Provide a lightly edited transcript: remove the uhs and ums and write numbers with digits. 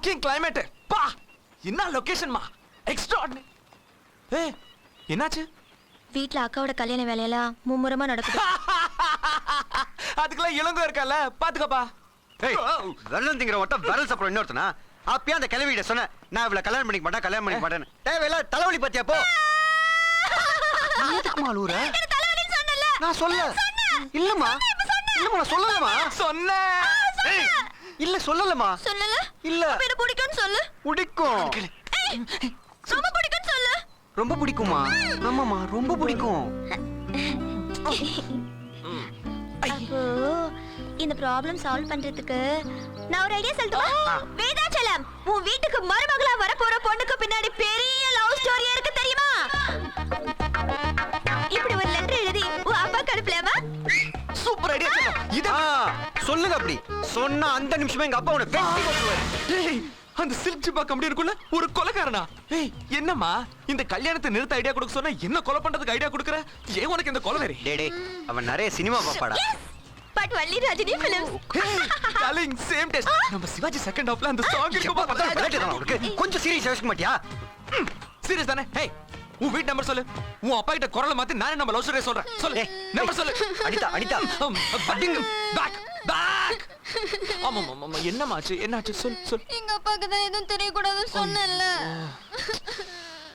fucking climate. பா என்ன லொகேஷன்மா extraordinary. ஏய் என்னாச்சு? வீட்ல அக்காவோட கல்யாண வேலையெல்லாம் மும்முரமா நடக்குது. அதுக்கெல்லாம் இளங்கோ இருக்கல பாத்துக்கப்பா. ஏய் வெள்ளம் திங்கற ஒட்ட விரல் சாப்பிட இன்னொருத்தனா அப்பயே அந்த கிளவியிட சொன்ன நான் இவள கல்யாணம் பண்ணிக்க மாட்டேன்னு. தேவையில்ல தலைவலி பத்தியா போ. எதுக்கு மாலூர? தலைவலின்னு சொன்னல. நான் சொல்ல. இல்லம்மா. இல்லம்மா நான் சொல்லலமா. சொன்னேன். ஏய் இல்ல சொல்லலமா. சொல்லல? இல்ல. எனக்கு பிடிக்கும்னு சொல்லு. பிடிக்கும். ரொம்ப பிடிக்கும்னு சொல்லு. ரொம்ப பிடிக்குமா? ஆமாமா ரொம்ப பிடிக்கும். அப்போ இந்த ப்ராப்ளம் சால்வ் பண்றதுக்கு நான் ஒரு ஐடியா சொல்லட்டுமா? வேதாச்சலம், உன் வீட்டுக்கு மருமகளா வர போற பொண்ணுக்கு பின்னாடி பெரிய லவ் ஸ்டோரி இருக்கு தெரியுமா? இப்படி ஒரு லெட்டர் எழுதி உன் அப்பாக்கு அனுப்பலாமா? சூப்பர் ஐடியா சொல்லுங்க. இத சொல்லுங்க அப்படி. சொன்னா அந்த நிமிஷமே எங்க அப்பா உன்னை வெட்டி போட்டுருவாரு. டேய் அந்த சில்க் ஜிப்பா கம்பெனிக்குள்ள ஒரு கொலைகாரனா? ஏய் என்னம்மா இந்த கல்யாணத்தை நிறுத்த ஐடியா கொடுக்க சொன்னா என்ன கொலை பண்றதுக்கு ஐடியா கொடுக்கற? ஏன் உனக்கு இந்த கொலை வெறி? டேய் அவன் நிறைய சினிமா பாப்பாடா. But Valli Rajini films. Darling same taste. நம்ம சிவாஜி செகண்ட் ஹாஃப்ல அந்த சாங் இருக்கு பாத்தா. கொஞ்சம் சீரியஸா யோசிக்க மாட்டியா? சீரியஸ் தானே? ஹே உன் வீட் நம்பர் சொல்லு. உன் அப்பா கிட்ட குரலை மாத்தி நானே நம்ம லவ் ஸ்டோரி சொல்றேன். சொல்லு நம்பர் சொல்லு. அனிதா பட்டிங் பேக் பேக். ஆமா என்னமாச்சு என்னாச்சு சொல் சொல். எங்க அப்பாக்கு தான் எதுவும் தெரியக்கூடாதுன்னு சொன்னேன்ல.